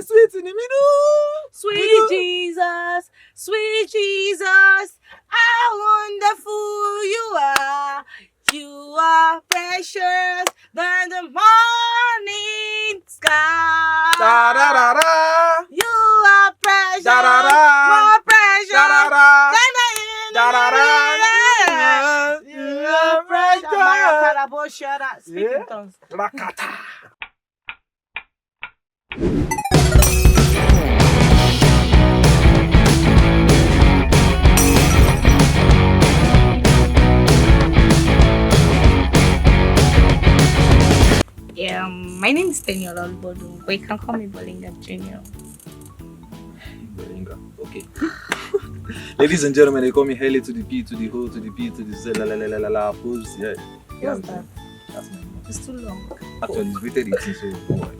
sweet in the middle. Sweet Jesus, how wonderful you are. You are precious than the morning sky. Da da da da. You are precious, Da da da. more precious Da da da. than the Da da da. You are precious. Speak in tongues. Rakata. Yeah, my name is Teniola, but you can call me Bolinga Junior. Bolinga. Okay. Ladies and gentlemen, they call me Haley to the P to the O to the P to the Z. Lapopz. Yeah. What's that? That's my name. It's too long. Actually, it's rated 18, so don't worry.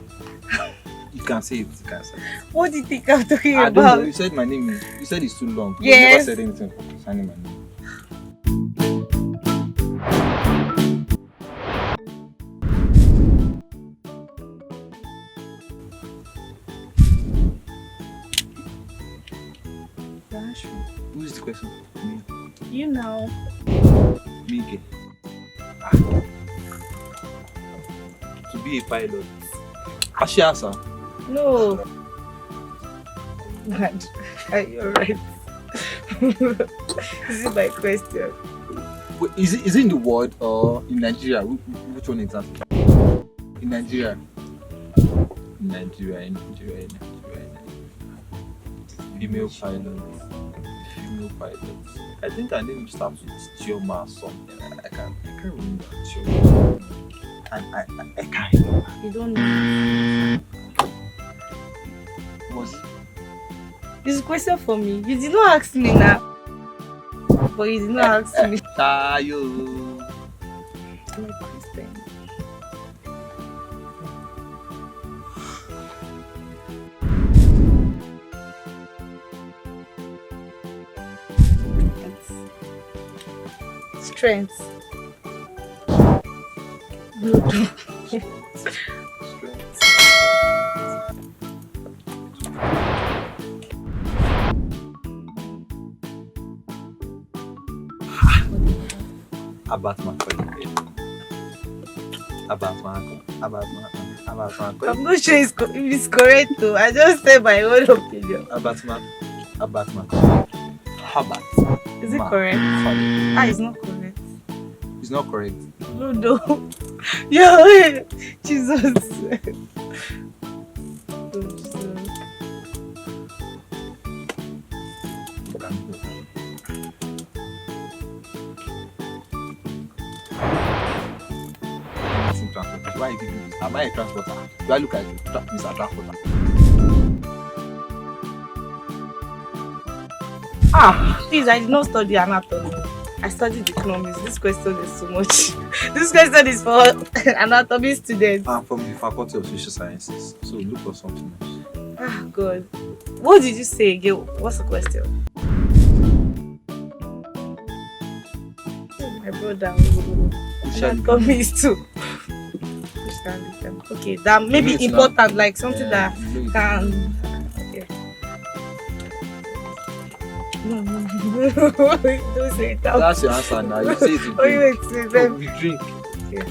You can say it. You can say it. What do you think I'm talking I about? don't know. You said my name. You said it's too long. Yes. You never said anything concerning my name. Who is the question? Me. You know. Me. To be a pilot. Ashiasa. No. You're right. This is my question. Wait, is it in the world or in Nigeria? Which one exactly? In Nigeria. In Nigeria. Female pilot. I think her name starts with Chioma or something. I can't remember. Chioma. And I can't remember. You don't know. Was it? This is a question for me. You did not ask me now. But you did not ask me. Tayo. My question. Strength. About my I'm not sure if it's correct though. I just said my own opinion. About my Is it correct? It's not correct. It's not correct. No. Yo, Jesus. Why are you giving this? Am I a transporter? Do I look like Mr. Transporter? Please, I did not study anatomy. I studied economics. This question is too much. This question is for anatomy students. I'm from the Faculty of Social Sciences, so look for something else. God. What did you say again? What's the question? My brother. Anatomy is too. Okay, that may be important, like something that can. Okay. No. Don't say it out. That's your answer now. You say it. Wait. We drink. Okay.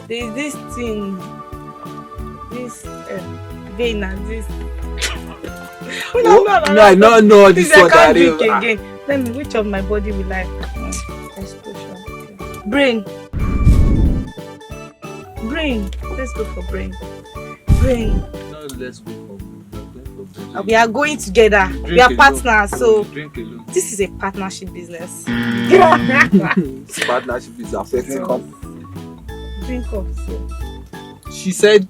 There's this thing. This vein and this. No, I don't know this one. I can't drink again. Let me. Which of my body will I? Explosion. Brain. Let's go for brain. No, let's go for brain. We are going together. We are partners. So drink alone. this is a partnership business. This partnership is affecting company. Drink up. So. She said,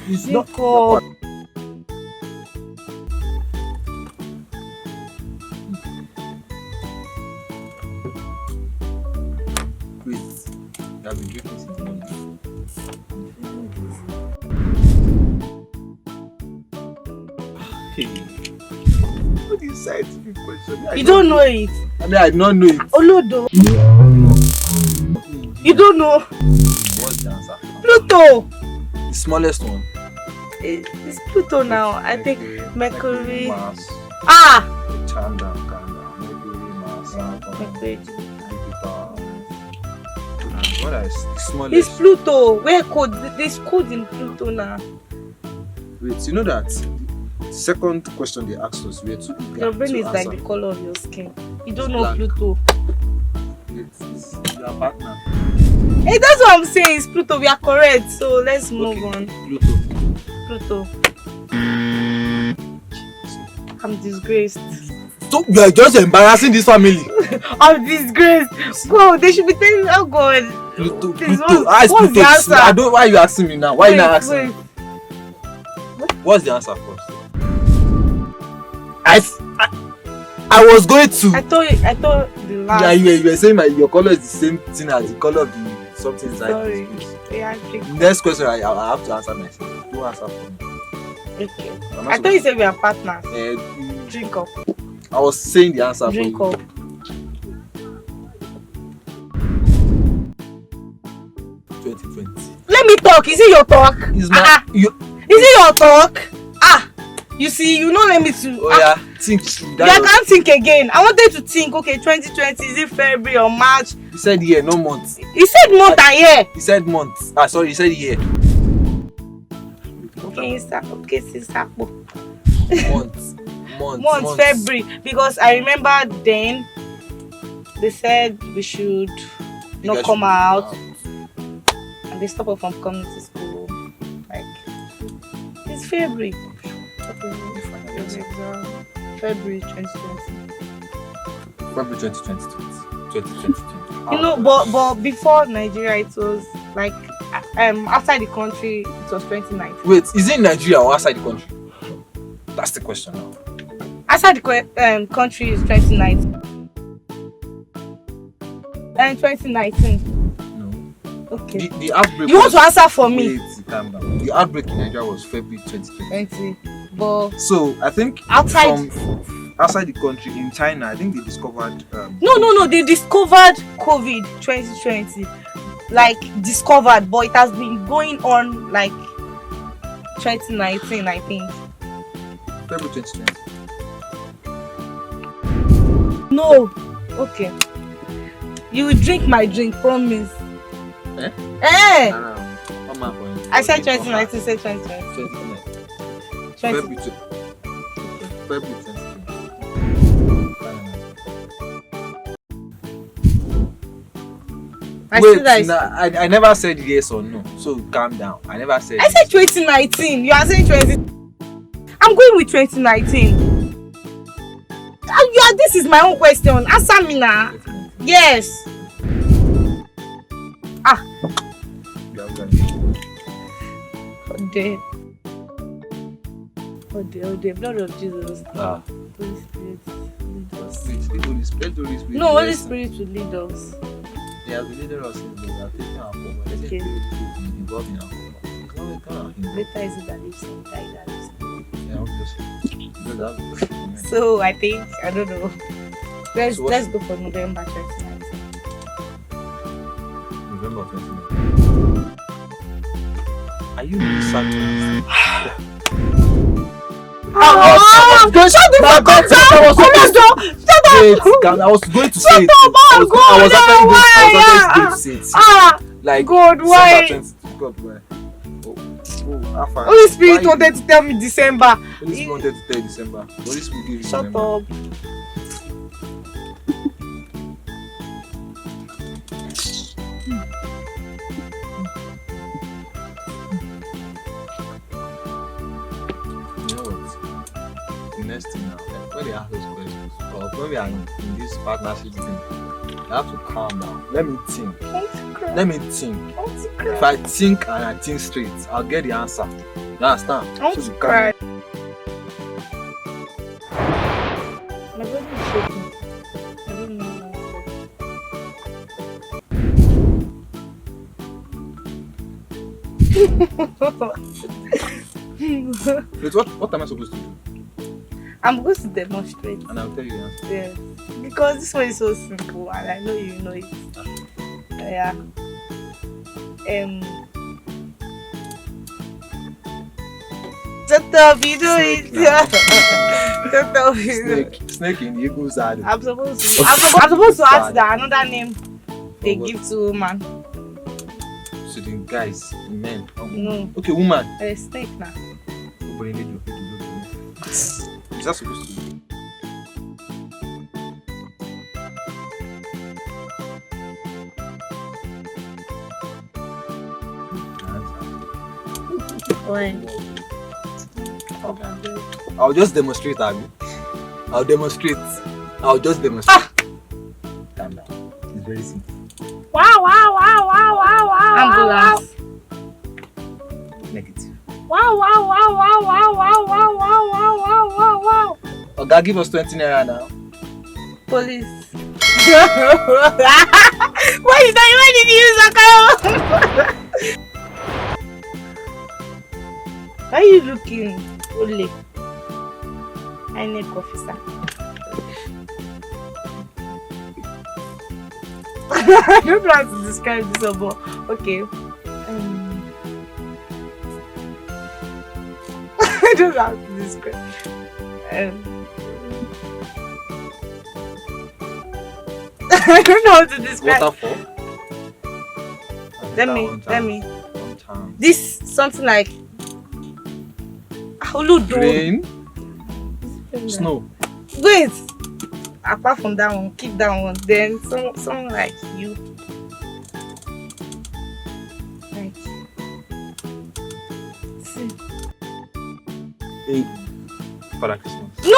"It's not up. Wait, I've been drinking since morning. What do you say to me question? You don't know it. I mean, I don't know it. Olodo. You don't know. What's the answer? Pluto. The smallest one. It's Pluto now. I think Mercury. Mars. Ah! Calm down. Mercury, Mars, Saturn, Mercury. Jupiter. And what is the smallest? It's Pluto. Where code? There's code in Pluto now. Wait, you know that the second question they asked us, we had to Your brain is like answer. the color of your skin. You don't It's know black. Pluto. It's your partner. Hey, that's what I'm saying. It's Pluto. We are correct. So let's move Okay, on. Pluto. Pluto. I'm disgraced. So you are just embarrassing this family. I'm disgraced. Bro, they should be telling me, oh God. Pluto. Please, Pluto. what's Pluto. the answer? I don't. Why are you asking me now? Why you not asking Wait. me? What's the answer first? I was going to. I thought the last. Yeah, you were saying your color is the same thing as the color of the something inside. Sorry. This place. Yeah, drink. Next question, I have to answer myself. Who answer for me? Okay. I'm I not thought you said we are partners. supposed- Drink up. I was saying the answer Drink for you. up. Let me talk. Is it your talk? Is my you? Is it your talk? You see, you know, let me to. Oh yeah, think. I can't think again. I wanted to think. Okay, 2020. Is it February or March? He said year, no month. He said month and year. He said month. Sorry, he said year. Okay, sister. Month. February, because I remember then they said we should You not guys come should out, and they stopped us from coming to school. Like, it's February. February 2020. February 2020. You know, but before Nigeria, it was like outside the country, it was 2019. Wait, is it in Nigeria or outside the country? That's the question now. Outside the country is 2019. And 2019. No. Okay. The outbreak. You want to answer for me? Wait, calm down. The outbreak in Nigeria was February 2020. 20. But So I think outside from outside the country in China, I think they discovered. no, they discovered COVID 2020. Like discovered, but it has been going on like 2019, I think. February 2020. No. Okay. You will drink my drink, promise. Eh? Eh. Come on, boy. I said 2019, say 2020. 2020. 20. February 2020. I never said yes or no, so calm down. I never said. I said 2019. You are saying 20. I'm going with 2019. This is my own question. Answer me now. 2019. Yes. Oh dear, blood of Jesus. Holy Spirit, lead us. Holy Spirit. No, Holy Spirit will lead us. They have leaded us in the taking our cover. Okay. Involved in our cover. Better is it that lives and die that lives. Yeah, obviously. So I think I don't know. Let's go for November 2019. November 2019. Are you really sad? Shut the fuck up! Shut up! I was going to say it. Shut up! I was actually going to say it. Like, God, why? God, why? Alpha. Holy Spirit wanted to tell me December. Holy Spirit wanted to tell you December. Holy Spirit gave you Shut November. up. You know what? The next thing now, when they ask those questions, or when we are in this partnership thing, you have to calm down. Let me think. If I think and I think straight, I'll get the answer. You understand? I want So to be cry. calm. My body is shaking. I don't know Wait, what am I supposed to do? I'm going to demonstrate. And I'll tell you the answer. Yes. Because this one is so simple and I know you know it. Shut up, you do it. Snake now. Shut up, you do it. Snake in the eagle's eye. I'm supposed to ask Sad. that another name they what? give to woman. So the guys, men. No. Okay, woman. A snake now. Nobody need to. Is that supposed to be? When? I'll just demonstrate, Abby. I'll just demonstrate. Calm down. It's very simple. Wow. Ambulance. Negative. Wow. Oga, give us 20 naira now. Police. Why did you use that kind of... Why are you looking? Ole. I need officer. I don't know how to describe this, but okay. I don't know how to describe. I don't know how to describe. Waterfall. Let me. One This something like Oludo. Rain. Snow. Wait. Apart from that one, keep that one. Then someone like you. Like. See. Hey. Father Christmas. No!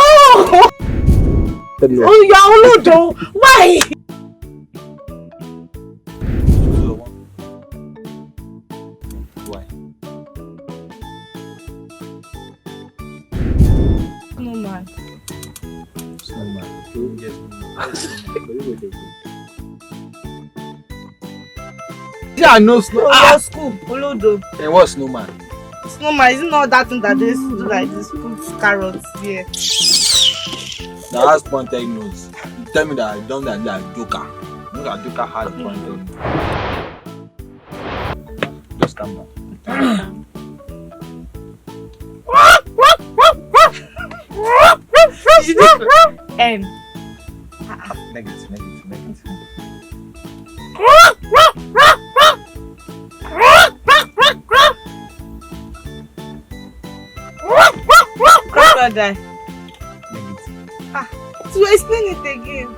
Teniola. Oh, you're Oludo. Why? Why? No man. Snowman. Yes. Yeah, no snow. Oh, school. Oludo. And what's snowman? Snowman, is it not that thing that they used to do like this? Put carrots here. Now that's pointed nose. Tell me that I done that Joker. Look at Joker has pointed nose. Just calm down. N. Negative. Crocodile. Negative. To explain it again.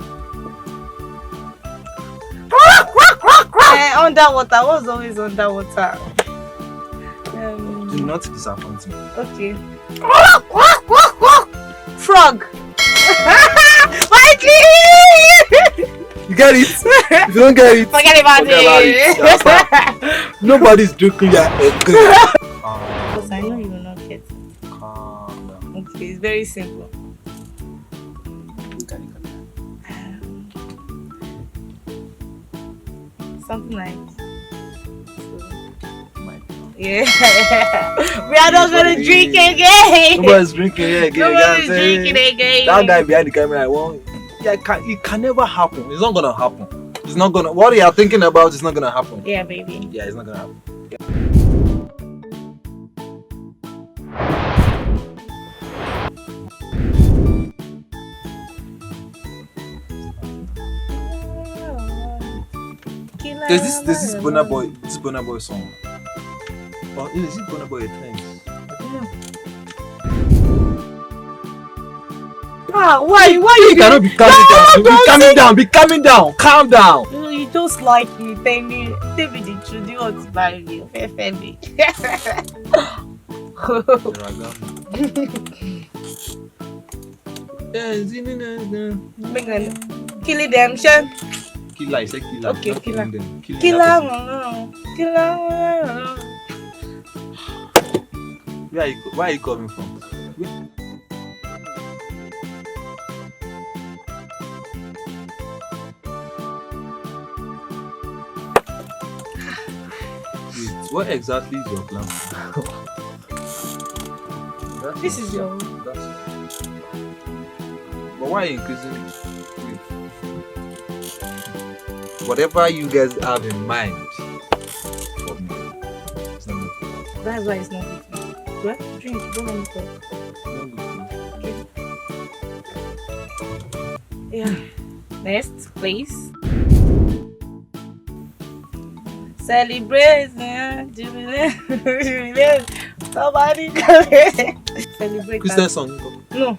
Underwater. What's always underwater? Do not disappoint me. Okay. Frog. Mikey! You get it? If you don't get it, Forget about it. That's fine. Nobody's drinking your egg. Because I know you will not get it. Calm down. Okay, it's very simple. Something like. Yeah. We are not gonna drink again. Nobody's drinking here again. Nobody's drinking again. That guy behind the camera, it can never happen. It's not gonna happen. It's not gonna. What you are thinking about is not gonna happen. Yeah, baby. Yeah, it's not gonna happen. There's this Burna Boy song. Or is it Burna Boy at times? Why You cannot be calming down. Be calming down. Calm down. You just like me, tell me the truth. You want to marry me, Femi. Kill them, Shen. Killer, I said killer. Okay, not killer. killing them. Killer. Where are you coming from? Wait, what exactly is your plan? This is your. But why are you increasing it? Whatever you guys have in mind for me, it's not good. That's why it's not good. Well, drink. Don't let me talk. Yeah. Next, please. Celebrate, jubilate. Somebody celebrate. Christian song. No.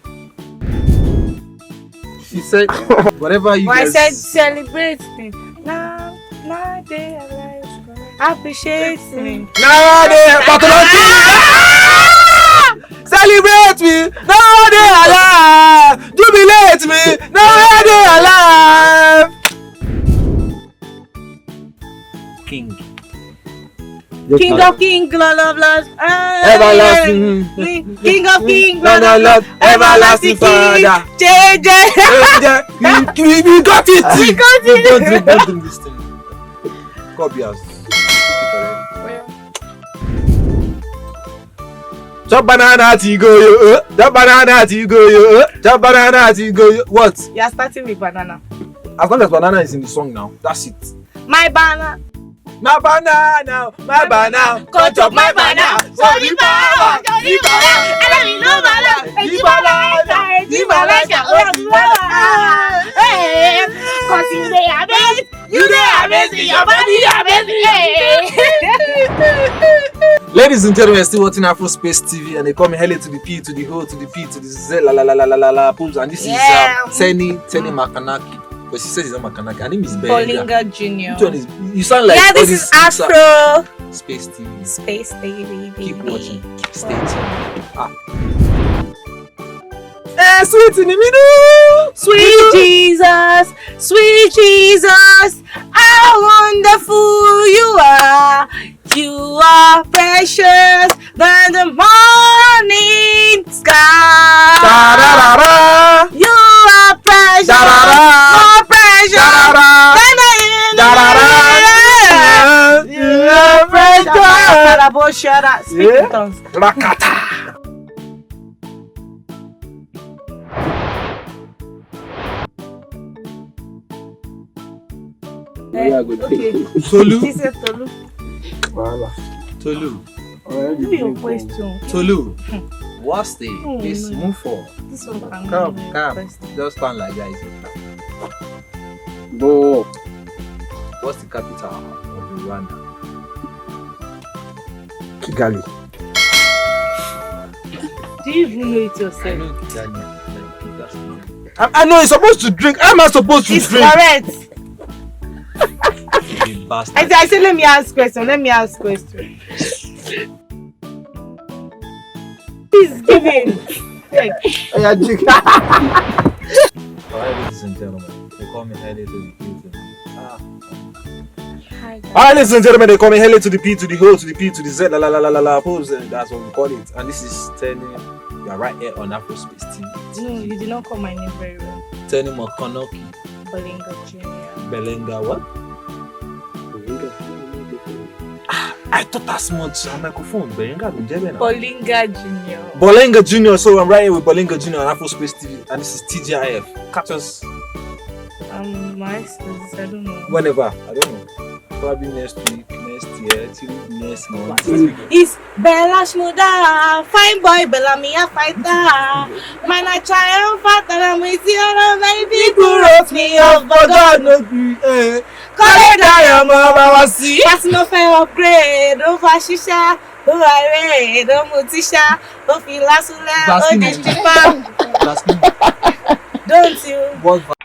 She said, whatever you I guys. said celebrate me. Now they alive. Appreciate me. Now they celebrate me. Now they alive. Jubilate me. Now they alive. King. King of King, Lord of Lords, Everlasting. King of King, Lord of Lords, everlasting Father. JJ. We got it. We got it. Don't do this thing. Copy us. Chop banana to go yo. Chop banana to go yo. Chop banana to go yo. What? You are starting with banana. As long as banana is in the song now, that's it. My banana. My banana, my banana, Cut up my banana. Sorry, power. Sorry, power. I don't know banana. Cause you they amazing. You they amazing. Your body amazing. Ladies and gentlemen, still watching Afrospace TV, and they call me Helle to the P to the O to the P to the Z Lapopz, and this is Tenny Makanaki. But she says it's not Makanaki. Her name is Bolinga Junior. Which one is? You sound like yeah, this is Afro Space TV. Space TV. Keep watching. Stay tuned. Sweet in the middle. Sweet Jesus, how wonderful you are. You are precious than the morning sky. Da-da-da-da. You are precious, more precious than the You are precious. Speak in tongues. Rakata. Okay. Tolu. She said Tolu. Tolu. Do your question. Tolu. What's the this no. move for? This one can Come. be question. Just stand like guys. Bo. What's the capital of Rwanda? Kigali. Do you even know it yourself? I know you're supposed to drink. How am I supposed to It's drink? correct. You bastard. I said, let me ask question. Please give in. Alright, ladies and gentlemen, they call me Helle to the P to the Hi, guys. Alright, ladies and gentlemen, they call me Helle to the P to the O to the P to the Z Lapopz. That's what we call it. And this is Tenny. You are right here on Afrospace TV. No, you did not call my name very well. Tenny Makanaki. Bolinga Junior. Belenga what? I thought that's much. A microphone. Belenga Bolinga Junior. Bolinga Junior. So I'm right here with Bolinga Junior on Afrospace TV, and this is TGIF. Catch us My studies, I don't know. whenever. I don't know. Probably next week, next year, till next month. It's Bella Shmuda, fine boy, Bellamy a fighter. Man, I triumph and I'm with you, and many people wrote me off, but God no no. Collect I see. Pass no fair upgrade, over Shisha, oh I read, oh Mutisha, oh Filasula, oh Distripa. Don't you? What?